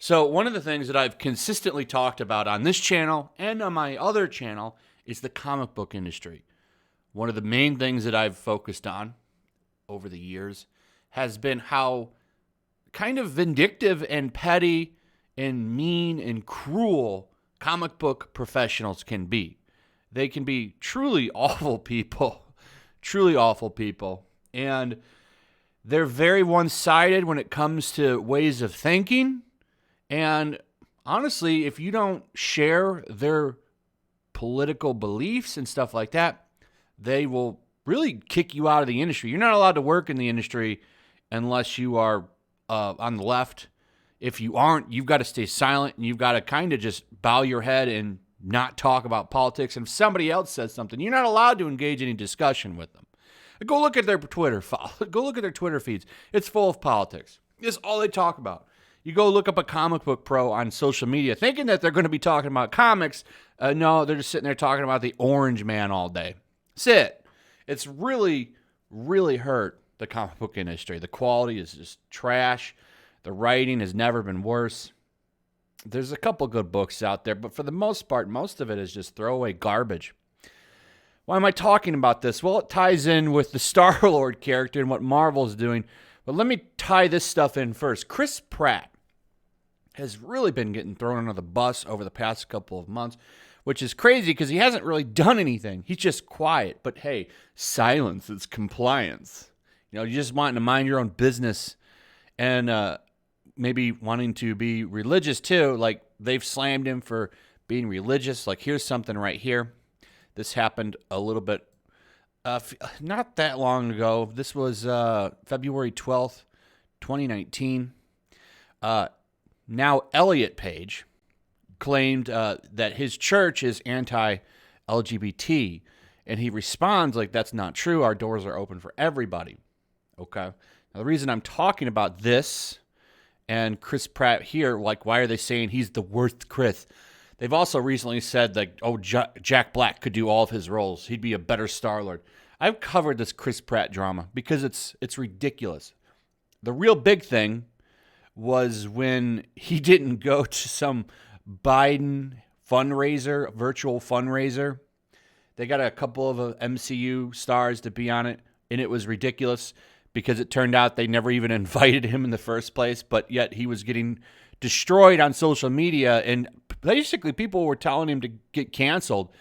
So one of the things that I've consistently talked about on this channel and on my other channel is the comic book industry. One of the main things that I've focused on over the years has been how kind of vindictive and petty and mean and cruel comic book professionals can be. They can be truly awful people, and they're very one-sided when it comes to ways of thinking. And honestly, if you don't share their political beliefs and stuff like that, they will really kick you out of the industry. You're not allowed to work in the industry unless you are on the left. If you aren't, you've got to stay silent, and you've got to kind of just bow your head and not talk about politics. And if somebody else says something, you're not allowed to engage in any discussion with them. Go look at their Twitter Go look at their Twitter feeds. It's full of politics. It's all they talk about. You go look up a comic book pro on social media thinking that they're going to be talking about comics. No, they're just sitting there talking about the Orange Man all day. That's it. It's really, really hurt the comic book industry. The quality is just trash. The writing has never been worse. There's a couple good books out there, but for the most part, most of it is just throwaway garbage. Why am I talking about this? Well, it ties in with the Star-Lord character and what Marvel's doing. But let me tie this stuff in first. Chris Pratt has really been getting thrown under the bus over the past couple of months, which is crazy because he hasn't really done anything. He's just quiet. But hey, silence is compliance. You know, you just wanting to mind your own business and maybe wanting to be religious too. Like, they've slammed him for being religious. Like, here's something right here. This happened a little bit, not that long ago. This was February 12th, 2019. Now Elliot Page claimed that his church is anti-LGBT, and he responds like, that's not true. Our doors are open for everybody. Okay. Now, the reason I'm talking about this and Chris Pratt here, like, why are they saying he's the worst Chris? They've also recently said that, Jack Black could do all of his roles. He'd be a better Star-Lord. I've covered this Chris Pratt drama because it's ridiculous. The real big thing was when he didn't go to some Biden fundraiser, virtual fundraiser. They got a couple of MCU stars to be on it, and it was ridiculous because it turned out they never even invited him in the first place, but yet he was getting destroyed on social media, and basically people were telling him to get canceled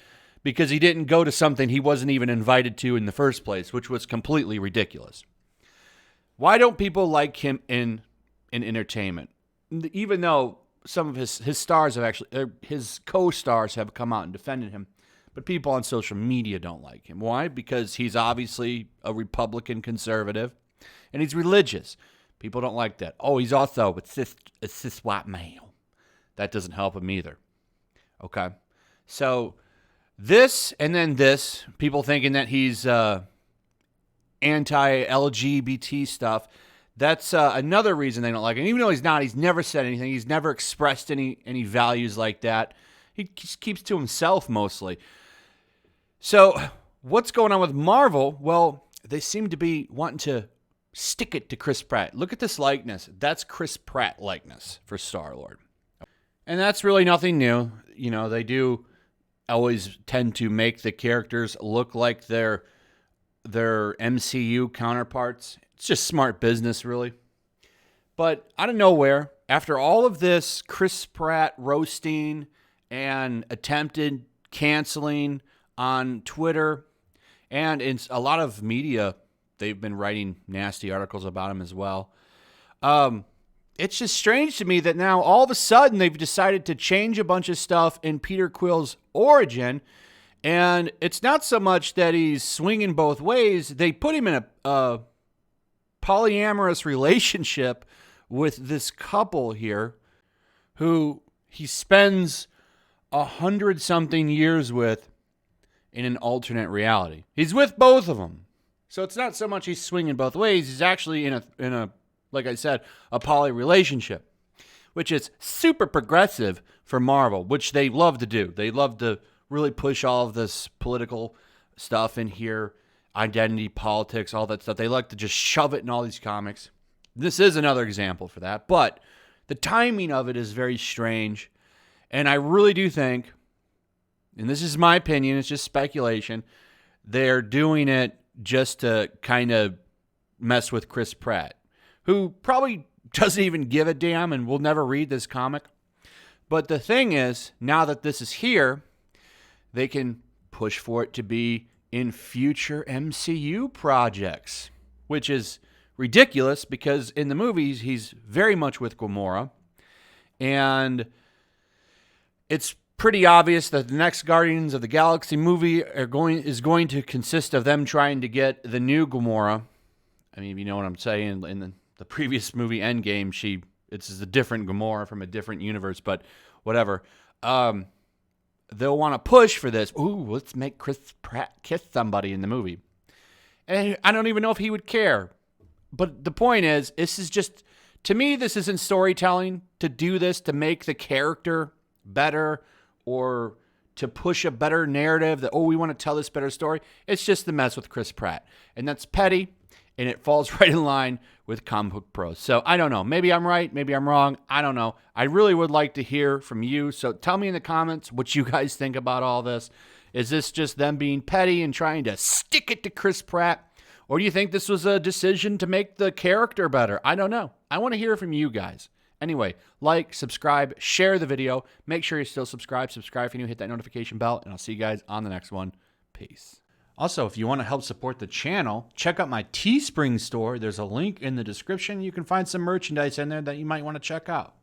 because he didn't go to something he wasn't even invited to in the first place, which was completely ridiculous. Why don't people like him in entertainment? Even though some of his stars have actually, his co-stars have come out and defended him, but people on social media don't like him. Why? Because he's obviously a Republican conservative, and he's religious. People don't like that. Oh, he's also a cis white male. That doesn't help him either. Okay? So this and then this, people thinking that he's anti-LGBT stuff, that's another reason they don't like him. Even though he's not, he's never said anything. He's never expressed any values like that. He just keeps to himself mostly. So what's going on with Marvel? Well, they seem to be wanting to stick it to Chris Pratt. Look at this likeness. That's Chris Pratt likeness for Star-Lord. And that's really nothing new. You know, they do always tend to make the characters look like their MCU counterparts. It's just smart business, really. But out of nowhere, after all of this Chris Pratt roasting and attempted canceling on Twitter and in a lot of media, they've been writing nasty articles about him as well. It's just strange to me that now all of a sudden they've decided to change a bunch of stuff in Peter Quill's origin. And it's not so much that he's swinging both ways. They put him in a polyamorous relationship with this couple here who he spends 100-something years with in an alternate reality. He's with both of them. So it's not so much he's swinging both ways. He's actually in a like I said, a poly relationship, which is super progressive for Marvel, which they love to do. They love to really push all of this political stuff in here, identity, politics, all that stuff. They like to just shove it in all these comics. This is another example for that, but The timing of it is very strange. And I really do think, and this is my opinion, it's just speculation, they're doing it just to kind of mess with Chris Pratt, who probably doesn't even give a damn and will never read this comic. But the thing is, now that this is here, they can push for it to be in future MCU projects, which is ridiculous because in the movies, he's very much with Gamora. And it's pretty obvious that the next Guardians of the Galaxy movie is going to consist of them trying to get the new Gamora. I mean, you know what I'm saying. In the previous movie, Endgame, it's a different Gamora from a different universe, but whatever. They'll want to push for this. Ooh, let's make Chris Pratt kiss somebody in the movie. And I don't even know if he would care. But the point is, this is just, to me, this isn't storytelling to do this, to make the character better or to push a better narrative that, oh, we want to tell this better story. It's just to mess with Chris Pratt. And that's petty, and it falls right in line with comic book pros. So I don't know. Maybe I'm right. Maybe I'm wrong. I don't know. I really would like to hear from you. So tell me in the comments what you guys think about all this. Is this just them being petty and trying to stick it to Chris Pratt? Or do you think this was a decision to make the character better? I don't know. I want to hear from you guys. Anyway, like, subscribe, share the video. Make sure you're still subscribed. Subscribe if you're new. Hit that notification bell, and I'll see you guys on the next one. Peace. Also, if you want to help support the channel, check out my Teespring store. There's a link in the description. You can find some merchandise in there that you might want to check out.